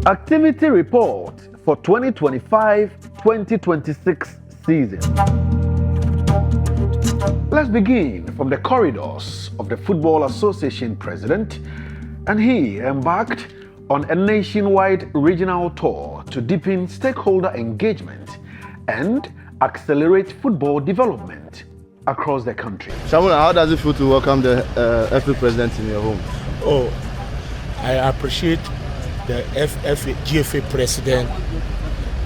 Activity report for 2025-2026 season. Let's begin from the corridors of the Football Association president, and he embarked on a nationwide regional tour to deepen stakeholder engagement and accelerate football development across the country. Samuel, how does it feel to welcome the FA president in your home? Oh, I appreciate the Gfa president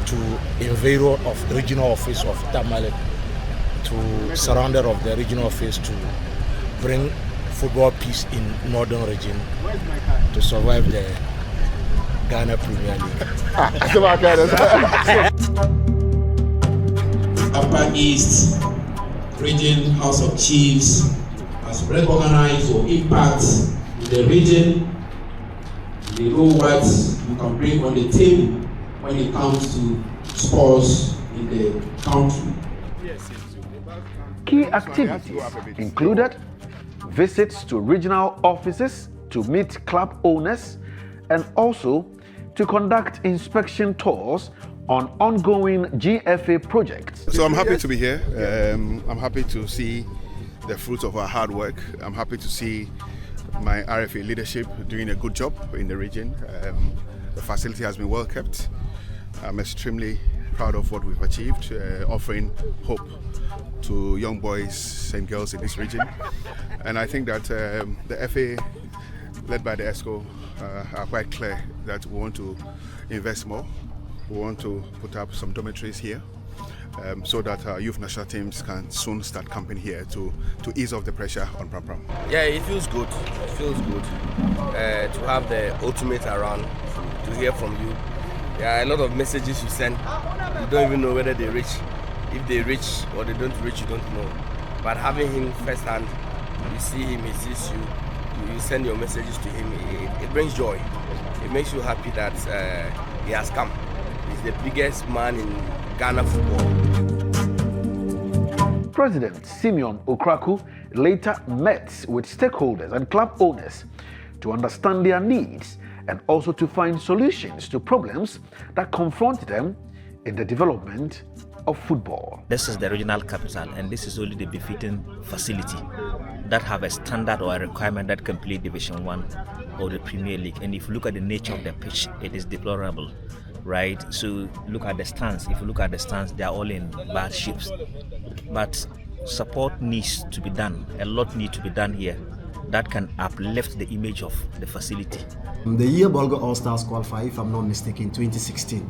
to invader of the regional office of Tamale, to surrounder of the regional office to bring football peace in northern region to survive the Ghana Premier League. Upper East Region House of Chiefs has recognized your impact in the region. They know what you can bring on the table when it comes to sports in the country. Key activities included visits to regional offices to meet club owners and also to conduct inspection tours on ongoing GFA projects. So I'm happy to be here. I'm happy to see the fruits of our hard work. I'm happy to see my RFA leadership doing a good job in the region. The facility has been well kept. I'm extremely proud of what we've achieved, offering hope to young boys and girls in this region. And I think that the FA, led by the ESCO, are quite clear that we want to invest more. We want to put up some dormitories here so that our youth national teams can soon start camping here to ease off the pressure on Pram Pram. Yeah, it feels good. It feels good to have the ultimate around, to hear from you. There are a lot of messages you send. You don't even know whether they reach. If they reach or they don't reach, you don't know. But having him firsthand, you see him, he sees you, you send your messages to him, it brings joy. It makes you happy that he has come. He's the biggest man in Ghana football. President Simeon Okraku later met with stakeholders and club owners to understand their needs and also to find solutions to problems that confront them in the development of football. This is the regional capital, and this is only the befitting facility that have a standard or a requirement that can play Division 1 or the Premier League. And if you look at the nature of the pitch, it is deplorable, right? So look at the stands. If you look at the stands, they are all in bad shapes. But support needs to be done. A lot needs to be done here that can uplift the image of the facility. The year Bolgo All-Stars qualified, if I'm not mistaken, 2016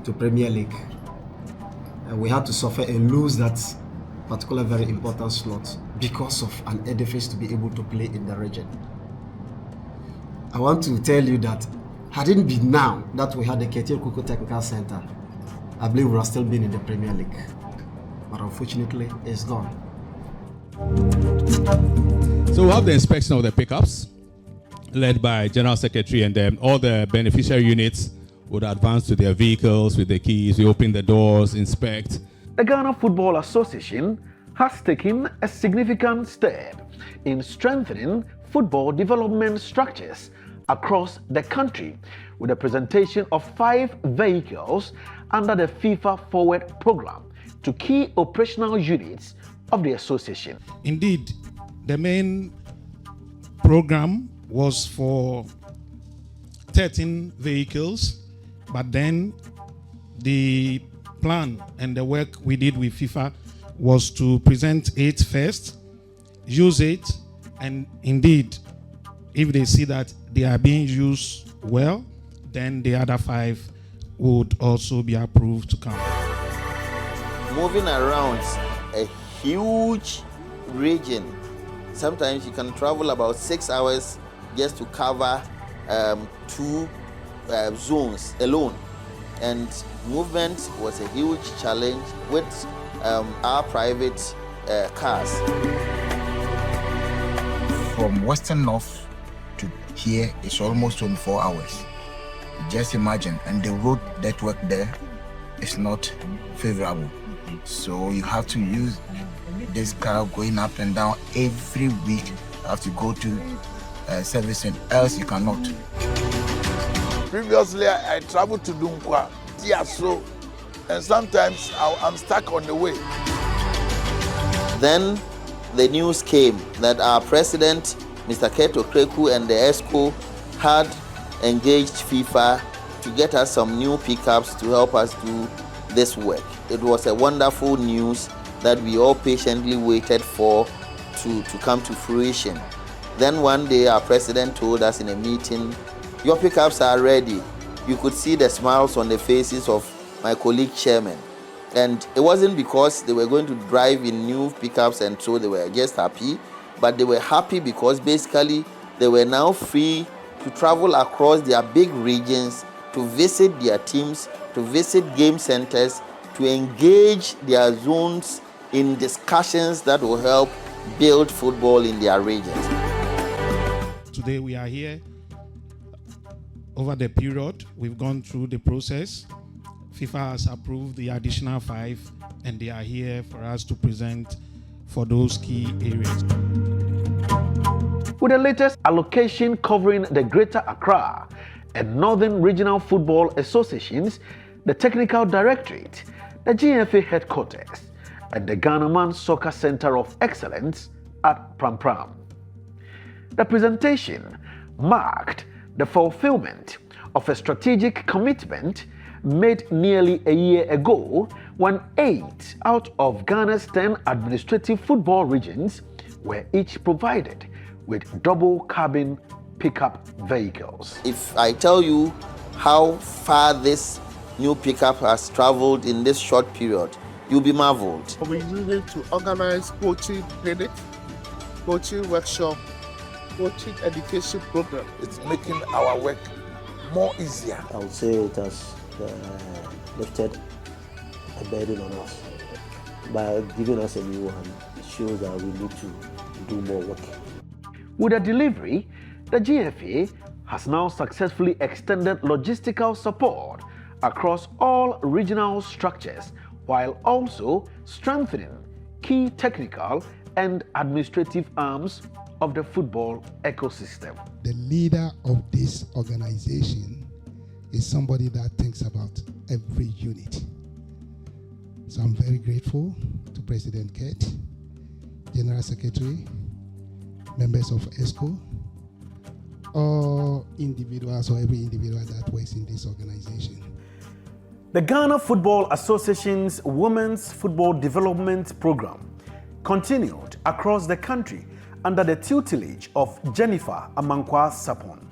to Premier League. We had to suffer and lose that particular very important slot because of an edifice to be able to play in the region. I want to tell you that had it been now that we had the Ketir Kuku Technical Center, I believe we would have still been in the Premier League. But unfortunately, it's gone. So we have the inspection of the pickups led by General Secretary, and then all the beneficiary units would advance to their vehicles with the keys. We open the doors, inspect. The Ghana Football Association has taken a significant step in strengthening football development structures across the country with the presentation of 5 vehicles under the FIFA Forward program to key operational units of the association. Indeed, the main program was for 13 vehicles, but then the plan and the work we did with FIFA was to present 8 first, use 8, and indeed, if they see that they are being used well, then the other 5 would also be approved to come. Moving around a huge region, sometimes you can travel about 6 hours just to cover 2 zones alone, and movement was a huge challenge with our private cars. From Western North to here is almost 24 hours. Just imagine, and the road network there is not favorable. So you have to use this car going up and down every week. You have to go to servicing, else you cannot. Previously, I traveled to Dunkwa, Tiaso, and sometimes I'm stuck on the way. Then the news came that our president, Mr. Keto Kreku, and the ESCO had engaged FIFA to get us some new pickups to help us do this work. It was a wonderful news that we all patiently waited for to come to fruition. Then one day our president told us in a meeting, your pickups are ready. You could see the smiles on the faces of my colleague chairman. And it wasn't because they were going to drive in new pickups and so they were just happy, but they were happy because basically they were now free to travel across their big regions, to visit their teams, to visit game centers, to engage their zones in discussions that will help build football in their regions. Today we are here. Over the period, we've gone through the process. FIFA has approved the additional 5, and they are here for us to present for those key areas. With the latest allocation covering the Greater Accra and Northern Regional Football Associations, the Technical Directorate, the GFA Headquarters, and the Ghana Man Soccer Center of Excellence at Pram Pram. The presentation marked the fulfillment of a strategic commitment made nearly a year ago when 8 out of Ghana's 10 administrative football regions were each provided with double cabin pickup vehicles. If I tell you how far this new pickup has traveled in this short period, you'll be marveled. We're using to organize coaching clinics, coaching workshop, coaching education program. It's making our work more easier. I would say it has lifted a burden on us. By giving us a new one, it shows that we need to do more work. With the delivery, the GFA has now successfully extended logistical support across all regional structures while also strengthening key technical and administrative arms of the football ecosystem. The leader of this organization is somebody that thinks about every unit. So I'm very grateful to President Kate, General Secretary, members of ESCO, all individuals or every individual that works in this organization. The Ghana Football Association's Women's Football Development Program continued across the country under the tutelage of Jennifer Amankwa Sapon.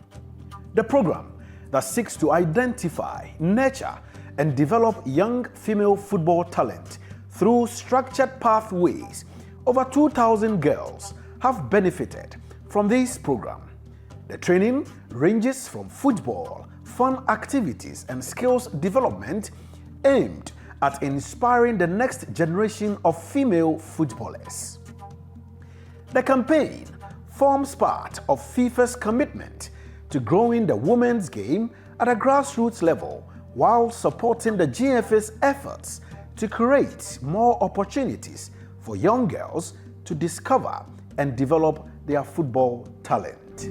The program that seeks to identify, nurture, and develop young female football talent through structured pathways. Over 2,000 girls have benefited from this program. The training ranges from football, fun activities, and skills development aimed at inspiring the next generation of female footballers. The campaign forms part of FIFA's commitment to growing the women's game at a grassroots level while supporting the GFA's efforts to create more opportunities for young girls to discover and develop their football talent.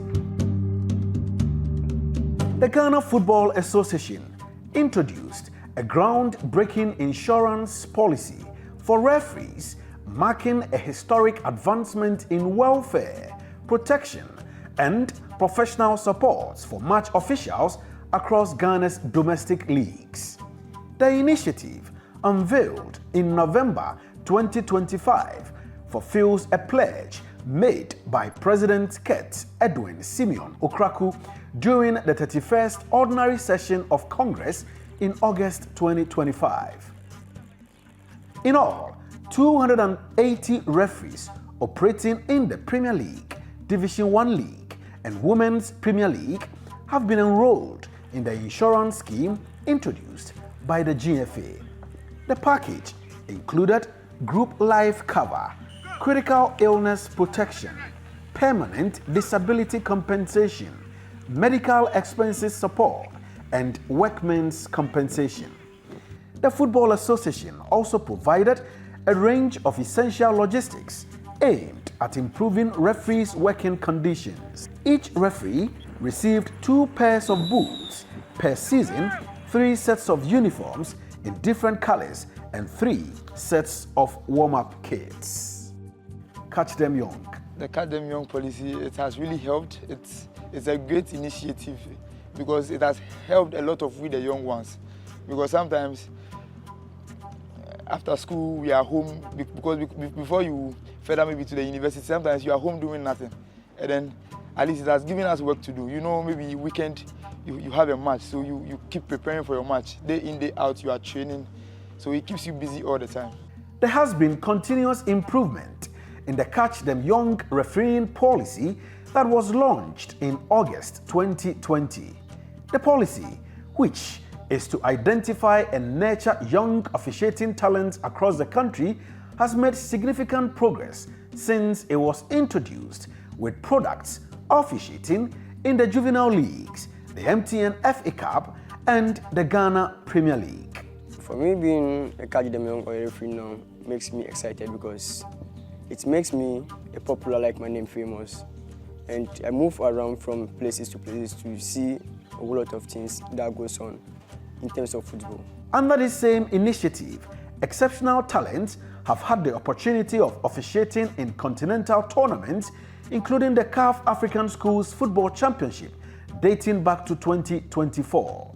The Ghana Football Association introduced a groundbreaking insurance policy for referees, marking a historic advancement in welfare, protection, and professional support for match officials across Ghana's domestic leagues. The initiative, unveiled in November 2025, fulfills a pledge made by President Kurt Edwin Simeon Okraku during the 31st Ordinary Session of Congress in August 2025. In all, 280 referees operating in the Premier League, Division 1 League, and Women's Premier League have been enrolled in the insurance scheme introduced by the GFA. The package included group life cover, critical illness protection, permanent disability compensation, medical expenses support, and workmen's compensation. The Football Association also provided a range of essential logistics aimed at improving referees' working conditions. Each referee received 2 pairs of boots, per season, 3 sets of uniforms in different colors and 3 sets of warm-up kits. Catch them young. The Catch Them Young policy, it has really helped. It's a great initiative because it has helped a lot of we the young ones. Because sometimes after school we are home, because before you further maybe to the university, sometimes you are home doing nothing. And then at least it has given us work to do. You know, maybe weekend you have a match, so you keep preparing for your match. Day in, day out, you are training. So it keeps you busy all the time. There has been continuous improvement in the Catch Them Young refereeing policy that was launched in August 2020. The policy, which is to identify and nurture young officiating talents across the country, has made significant progress since it was introduced, with products officiating in the juvenile leagues, the MTN FA Cup, and the Ghana Premier League. For me, being a Catch Them Young referee now makes me excited because it makes me a popular, like my name, famous. And I move around from places to see a whole lot of things that goes on in terms of football. Under this same initiative, exceptional talents have had the opportunity of officiating in continental tournaments, including the CAF African Schools Football Championship, dating back to 2024.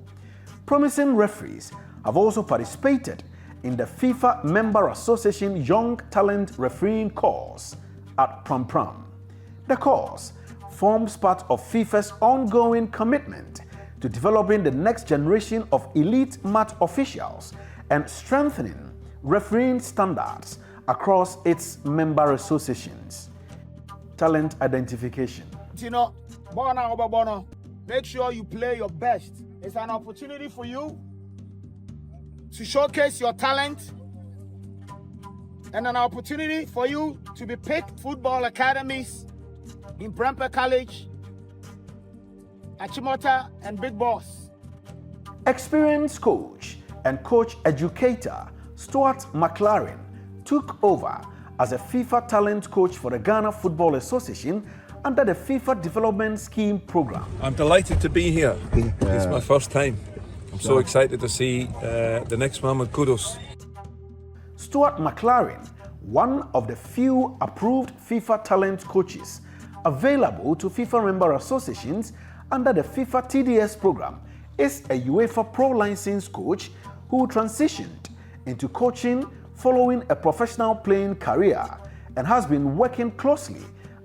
Promising referees have also participated in the FIFA Member Association Young Talent Refereeing course at Pram Pram. The course forms part of FIFA's ongoing commitment to developing the next generation of elite match officials and strengthening refereeing standards across its member associations. Talent identification. Tino, make sure you play your best. It's an opportunity for you to showcase your talent and an opportunity for you to be picked football academies in Bremper College, Achimota, and Big Boss. Experienced coach and coach educator Stuart McLaren took over as a FIFA talent coach for the Ghana Football Association under the FIFA Development Scheme program. I'm delighted to be here. It's my first time. I'm so excited to see the next man with kudos. Stuart McLaren, one of the few approved FIFA talent coaches available to FIFA member associations under the FIFA TDS program, is a UEFA Pro License coach who transitioned into coaching following a professional playing career and has been working closely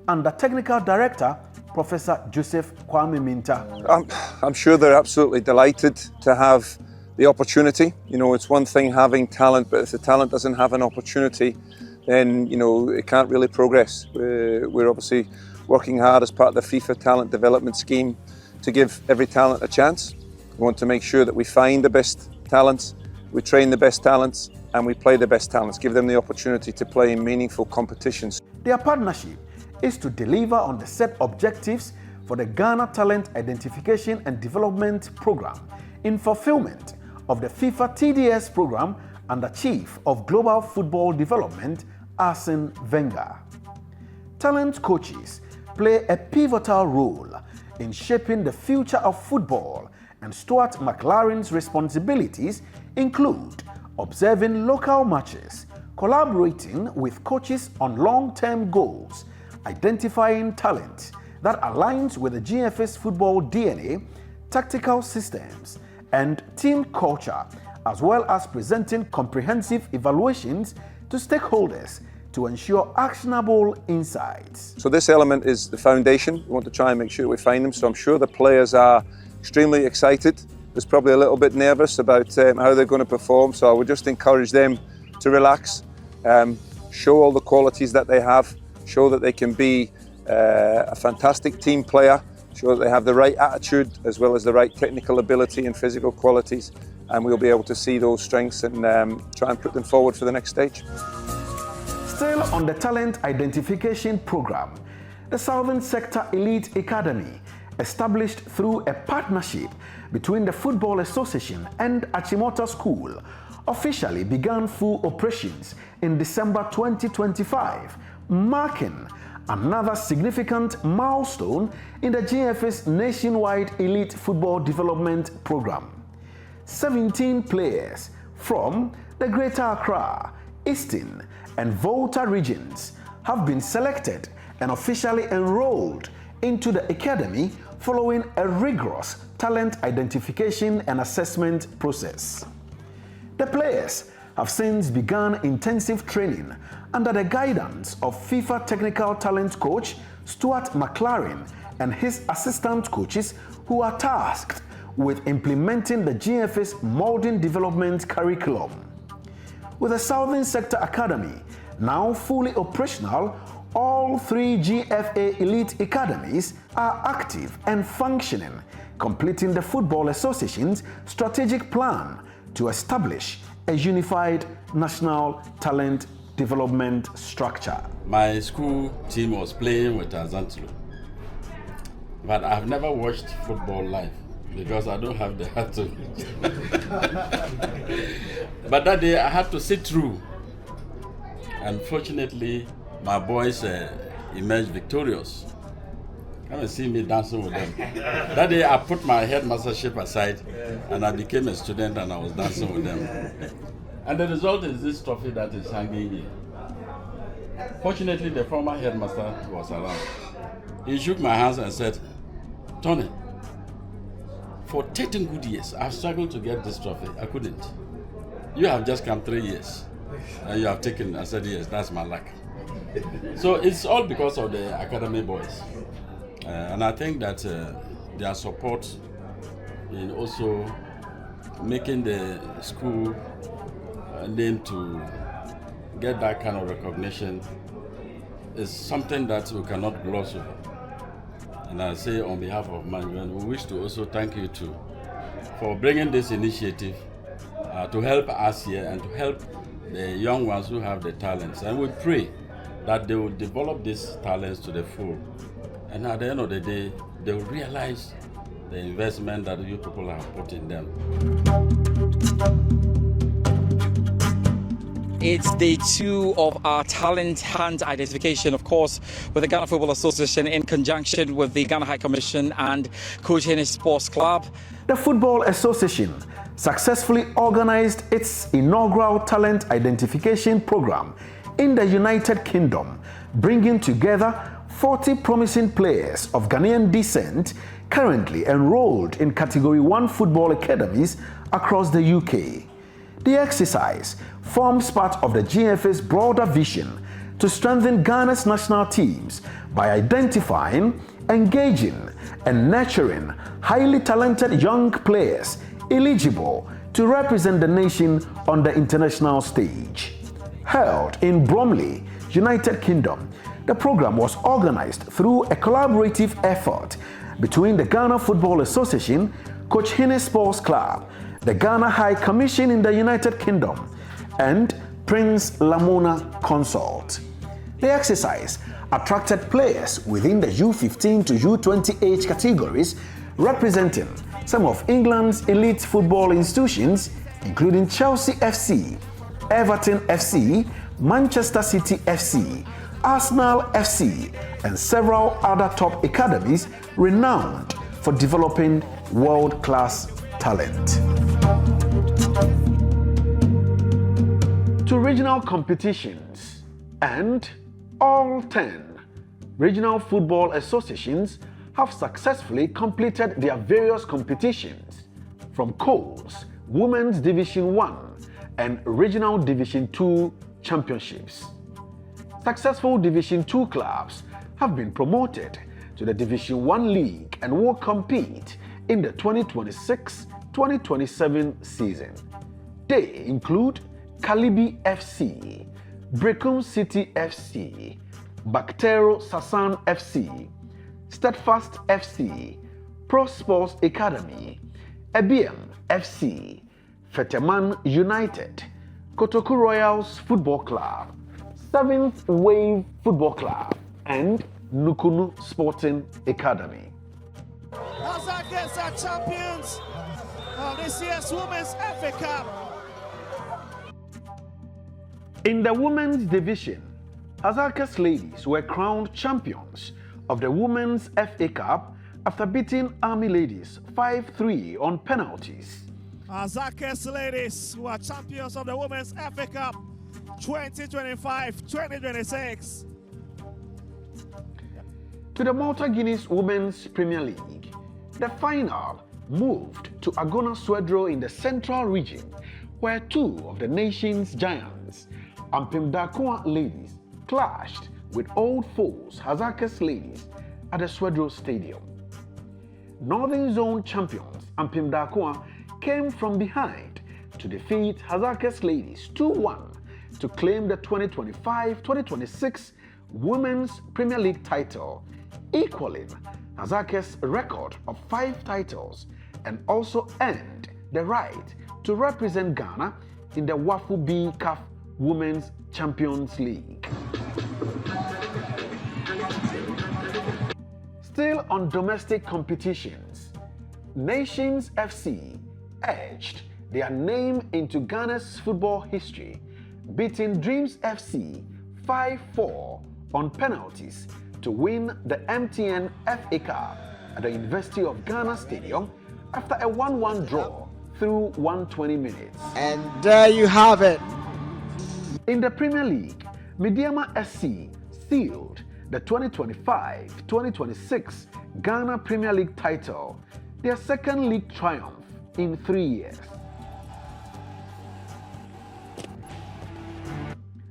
under Technical Director Professor Joseph Kwame Minta. I'm sure they're absolutely delighted to have the opportunity. You know, it's one thing having talent, but if the talent doesn't have an opportunity, then, you know, it can't really progress. We're obviously working hard as part of the FIFA Talent Development Scheme to give every talent a chance. We want to make sure that we find the best talents, we train the best talents, and we play the best talents, give them the opportunity to play in meaningful competitions. Their partnership is to deliver on the set objectives for the Ghana Talent Identification and Development Program in fulfillment of the FIFA TDS program under Chief of Global Football Development, Arsene Wenger. Talent coaches play a pivotal role in shaping the future of football, and Stuart McLaren's responsibilities include observing local matches, collaborating with coaches on long-term goals, identifying talent that aligns with the GFA's football DNA, tactical systems, and team culture, as well as presenting comprehensive evaluations to stakeholders to ensure actionable insights. So this element is the foundation. We want to try and make sure we find them. So I'm sure the players are extremely excited. There's probably a little bit nervous about how they're going to perform. So I would just encourage them to relax, show all the qualities that they have, show that they can be a fantastic team player, show that they have the right attitude as well as the right technical ability and physical qualities, and we'll be able to see those strengths and try and put them forward for the next stage. Still on the talent identification program, the Southern Sector Elite Academy, established through a partnership between the Football Association and Achimota School, officially began full operations in December 2025, marking another significant milestone in the GFA's nationwide elite football development program. 17 players from the Greater Accra, Eastern, and Volta regions have been selected and officially enrolled into the academy following a rigorous talent identification and assessment process. The players have since begun intensive training under the guidance of FIFA technical talent coach Stuart McLaren and his assistant coaches, who are tasked with implementing the GFA's modern development curriculum. With the Southern Sector Academy now fully operational, all 3 GFA elite academies are active and functioning, completing the Football Association's strategic plan to establish a unified national talent development structure. My school team was playing with Azantlo, but I've never watched football live because I don't have the heart to. But that day I had to sit through. Unfortunately, my boys emerged victorious. Come and see me dancing with them. That day I put my headmastership aside and I became a student and I was dancing with them. And the result is this trophy that is hanging here. Fortunately, the former headmaster was around. He shook my hands and said, "Tony, for 13 good years, I've struggled to get this trophy. I couldn't. You have just come 3 years and you have taken it." I said, "Yes, that's my luck." So it's all because of the academy boys. And I think that their support in also making the school name to get that kind of recognition is something that we cannot gloss over. And I say on behalf of management, we wish to also thank you too for bringing this initiative to help us here and to help the young ones who have the talents. And we pray that they will develop these talents to the full. And at the end of the day, they will realize the investment that you people have put in them. It's day 2 of our talent hunt identification, of course, with the Ghana Football Association in conjunction with the Ghana High Commission and Coach Hennes Sports Club. The Football Association successfully organized its inaugural talent identification program in the United Kingdom, bringing together 40 promising players of Ghanaian descent currently enrolled in Category 1 football academies across the UK. The exercise forms part of the GFA's broader vision to strengthen Ghana's national teams by identifying, engaging, and nurturing highly talented young players eligible to represent the nation on the international stage. Held in Bromley, United Kingdom, the program was organized through a collaborative effort between the Ghana Football Association, Coach Hennes Sports Club, the Ghana High Commission in the United Kingdom, and Prince Lamona Consort. The exercise attracted players within the U15 to U20 age categories, representing some of England's elite football institutions, including Chelsea FC, Everton FC, Manchester City FC, Arsenal FC, and several other top academies renowned for developing world-class talent. To regional competitions, and all 10 regional football associations have successfully completed their various competitions, from COL's Women's Division 1 and Regional Division 2 championships. Successful Division 2 clubs have been promoted to the Division 1 League and will compete in the 2026-2027 season. They include Kalibi FC, Brecum City FC, Bactero Sasan FC, Steadfast FC, Pro Sports Academy, Ebiem FC, Feteman United, Kotoku Royals Football Club, 7th Wave Football Club, and Nukunu Sporting Academy. As against our champions of this year's Women's FA Cup. In the women's division, Hazakes ladies were crowned champions of the Women's FA Cup after beating Army ladies 5-3 on penalties. Hazakes ladies who are champions of the Women's FA Cup 2025-2026. To the Malta Guineas Women's Premier League, the final moved to Agona Swedro in the central region, where two of the nation's giants, Ampem Dakoa ladies, clashed with old foes Hazakes ladies at the Swedro Stadium. Northern Zone champions Ampem Dakoa came from behind to defeat Hazakes ladies 2-1 to claim the 2025-2026 Women's Premier League title, equaling Hazakes' record of 5 titles, and also earned the right to represent Ghana in the Wafu B CAF Women's Champions League. Still on domestic competitions, Nations FC etched their name into Ghana's football history, beating Dreams FC 5-4 on penalties to win the MTN FA Cup at the University of Ghana Stadium after a 1-1 draw through 120 minutes. And there you have it. In the Premier League, Mediama SC sealed the 2025-2026 Ghana Premier League title, their second league triumph in 3 years.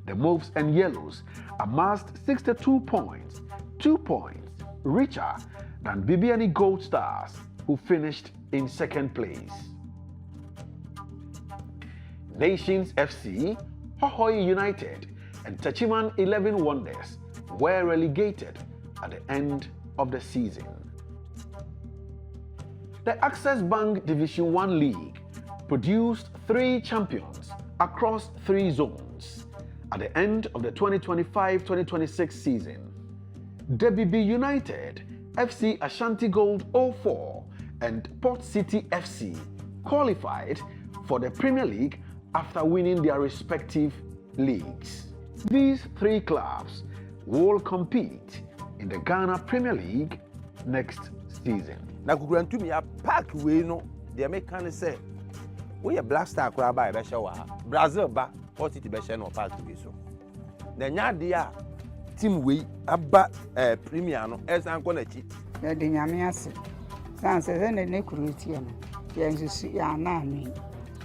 The Moves and Yellows amassed 62 points, 2 points richer than Bibiani Gold Stars, who finished in second place. Nations FC, Hohoe United, and Tachiman 11 Wonders were relegated at the end of the season. The Access Bank Division 1 League produced 3 champions across 3 zones at the end of the 2025-2026 season. DBB United, FC Ashanti Gold 04, and Port City FC qualified for the Premier League after winning their respective leagues. These 3 clubs will compete in the Ghana Premier League next season. Na kukurantumi ya park we no the American say we Black Star kura ba e be hye wa Brazil ba Port City be hye no park we so. Na nya de a team we aba Premier no esan ko na chi. Ya de nyame ase. San se ne kuruti no. Ya nsusu ya na ami.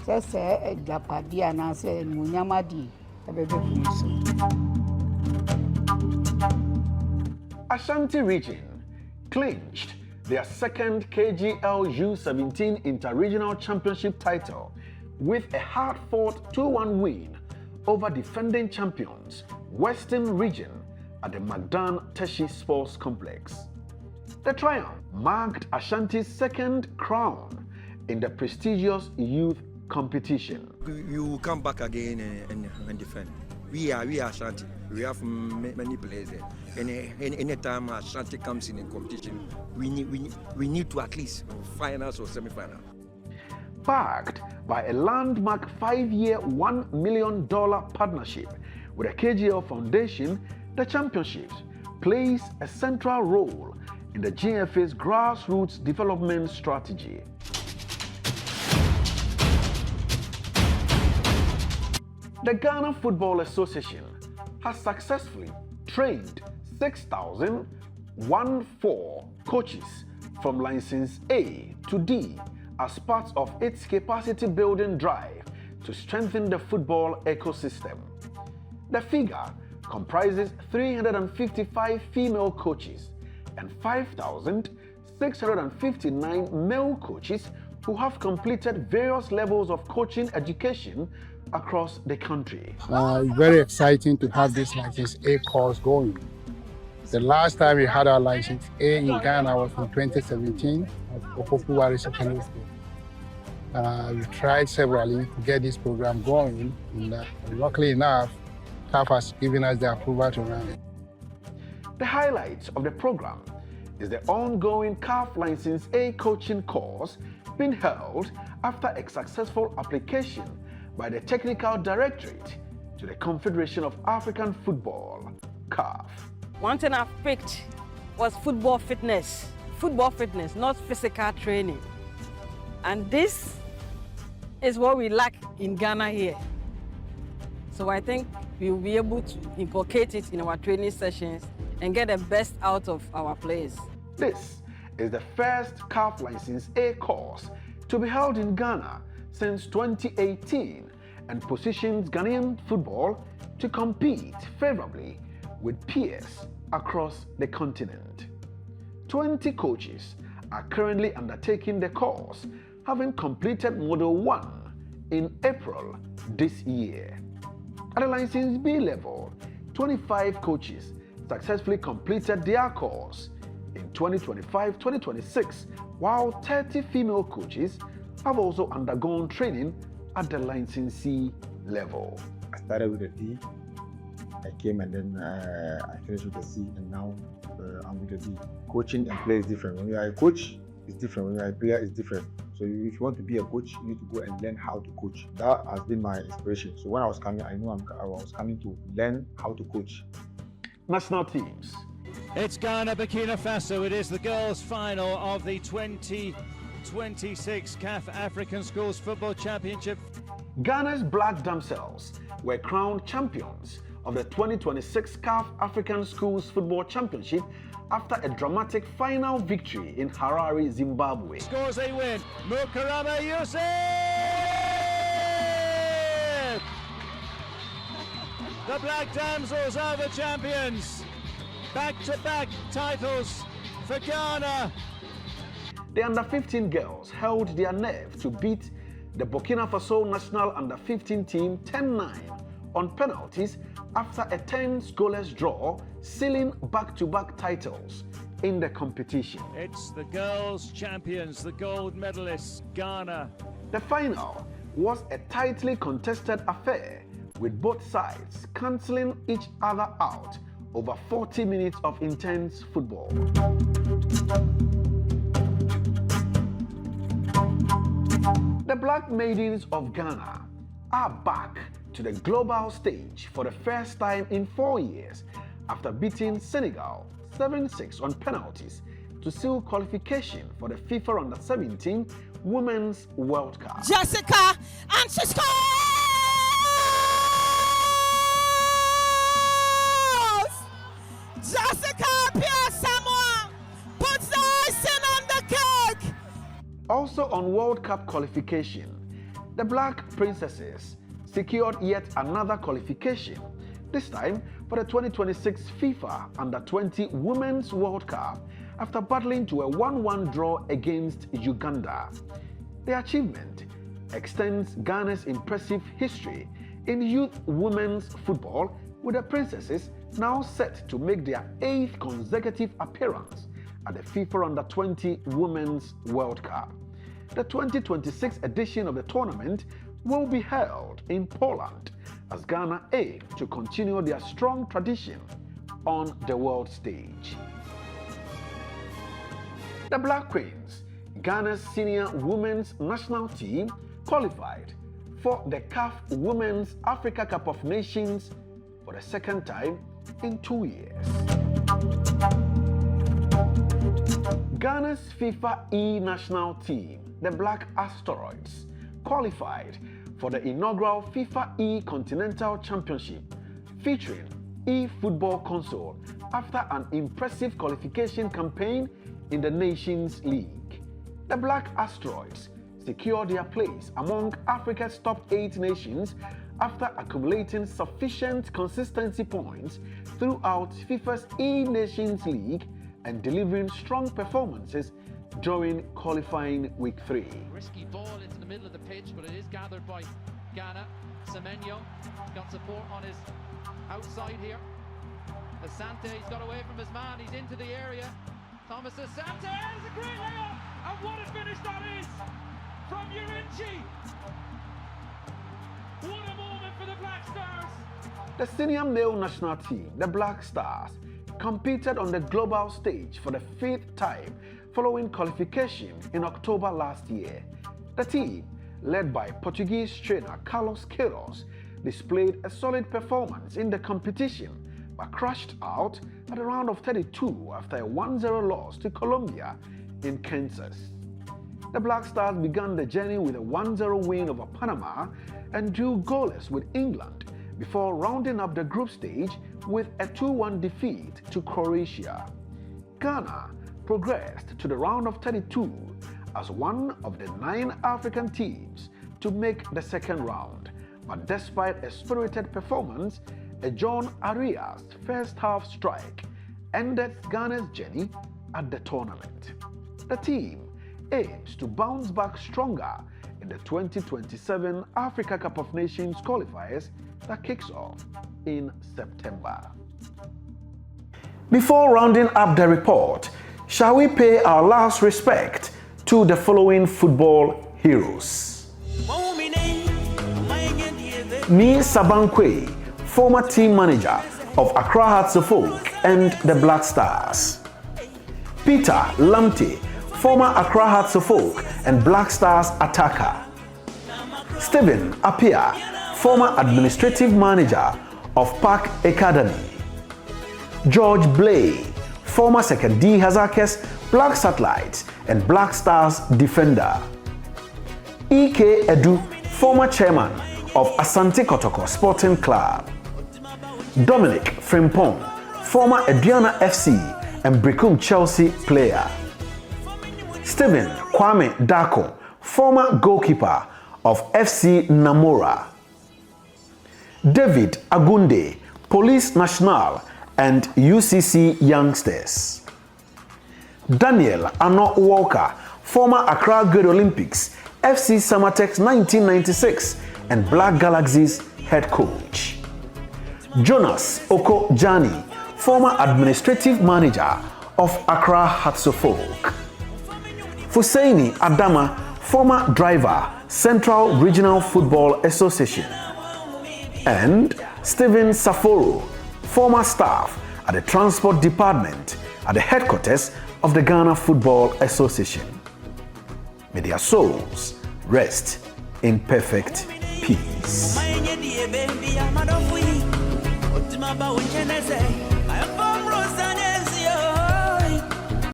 Se Japadi na se munyamadi ebebe so. Ashanti Region clinched their second KGL U17 Inter-Regional Championship title with a hard-fought 2-1 win over defending champions Western Region at the Magdan Teshi Sports Complex. The triumph marked Ashanti's second crown in the prestigious youth competition. We will come back again and defend. We are Ashanti. We have many players there. And anytime Ashanti comes in a competition, we need to at least finals or semi-final. Backed by a landmark 5-year $1 million partnership with the KGL Foundation, the championships plays a central role in the GFA's grassroots development strategy. The Ghana Football Association has successfully trained 6,014 coaches from license A to D as part of its capacity building drive to strengthen the football ecosystem. The figure comprises 355 female coaches and 5,659 male coaches who have completed various levels of coaching education across the country. Very exciting to have this license A course going. The last time we had our license A in Ghana was in 2017 at Opofuwari Secondary School. We tried severally to get this program going, and luckily enough, CAF has given us the approval to run it. The highlight of the program is the ongoing CAF License A coaching course being held after a successful application by the Technical Directorate to the Confederation of African Football. CAF. One thing I picked was football fitness. Football fitness, not physical training. And this is what we lack in Ghana here. So I think we will be able to inculcate it in our training sessions and get the best out of our players. This is the first CAF License A course to be held in Ghana since 2018 and positions Ghanaian football to compete favorably with peers across the continent. 20 coaches are currently undertaking the course, having completed Model 1 in April this year. At the License B level, 25 coaches successfully completed their course in 2025-2026, while 30 female coaches have also undergone training at the License C level. I started with a D, I came and then I finished with a C, and now I'm with a D. Coaching and play is different. When you are a coach, it's different. When you are a player, it's different. So if you want to be a coach, you need to go and learn how to coach. That has been my inspiration. So when I was coming, I knew I was coming to learn how to coach. National teams. It's Ghana, Burkina Faso. It is the girls' final of the 2026 CAF African Schools Football Championship. Ghana's Black Damsels were crowned champions of the 2026 CAF African Schools Football Championship after a dramatic final victory in Harare, Zimbabwe. Scores a win. Mukarama Yusuf! The Black Damsels are the champions. Back-to-back titles for Ghana. The under-15 girls held their nerve to beat the Burkina Faso national under-15 team 10-9 on penalties after a 10-scoreless draw, sealing back-to-back titles in the competition. It's the girls' champions, the gold medalists, Ghana. The final was a tightly contested affair, with both sides cancelling each other out over 40 minutes of intense football. The Black Maidens of Ghana are back to the global stage for the first time in 4 years after beating Senegal 7-6 on penalties to seal qualification for the FIFA Under-17 Women's World Cup. Jessica, and she scores! Jessica Pierre-Samoa puts the icing on the cake! Also on World Cup qualification, the Black Princesses secured yet another qualification, this time for the 2026 FIFA Under-20 Women's World Cup after battling to a 1-1 draw against Uganda. The achievement extends Ghana's impressive history in youth women's football, with the Princesses now set to make their 8th consecutive appearance at the FIFA Under-20 Women's World Cup. The 2026 edition of the tournament will be held in Poland as Ghana aim to continue their strong tradition on the world stage. The Black Queens, Ghana's senior women's national team, qualified for the CAF Women's Africa Cup of Nations for the second time in 2 years. Ghana's FIFA E national team, the Black Asteroids, qualified for the inaugural FIFA E Continental Championship featuring e-football console after an impressive qualification campaign in the Nations League. The Black Asteroids secured their place among Africa's top 8 nations after accumulating sufficient consistency points throughout FIFA's E-Nations League and delivering strong performances during qualifying week 3. Risky ball into the middle of the pitch, but it is gathered by Ghana. Semenyo got support on his outside here. Asante, he's got away from his man, he's into the area. Thomas Asante, it's a great layup! And what a finish that is from Urinchi! What a moment for the Black Stars! The senior male national team, the Black Stars, competed on the global stage for the 5th time following qualification in October last year. The team, led by Portuguese trainer Carlos Queiroz, displayed a solid performance in the competition but crashed out at the round of 32 after a 1-0 loss to Colombia in Kansas. The Black Stars began the journey with a 1-0 win over Panama and drew goalless with England before rounding up the group stage with a 2-1 defeat to Croatia. Ghana progressed to the round of 32 as one of the 9 African teams to make the second round, but despite a spirited performance, a John Arias first-half strike ended Ghana's journey at the tournament. The team aims to bounce back stronger in the 2027 Africa Cup of Nations qualifiers that kicks off in September. Before rounding up the report, shall we pay our last respect to the following football heroes? Ni Sabankwe, former team manager of Accra Hearts of Oak and the Black Stars. Peter Lamte, former Accra Hearts of Oak and Black Stars attacker. Stephen Apia, former administrative manager of Park Academy. George Blay, former Second D Hazakes, Black Satellites and Black Stars defender. E.K. Edu, former chairman of Asante Kotoko Sporting Club. Dominic Frimpong, former Aduana FC and Brecum Chelsea player. Stephen Kwame Dako, former goalkeeper of FC Namora. David Agunde, Police National and UCC Youngsters. Daniel Ano Walker, former Accra Good Olympics, FC Samatex 1996 and Black Galaxies head coach. Jonas Oko Jani, former administrative manager of Accra Hearts of Oak. Fusaini Adama, former driver, Central Regional Football Association. And Stephen Saforo, former staff at the Transport Department at the headquarters of the Ghana Football Association. May their souls rest in perfect peace.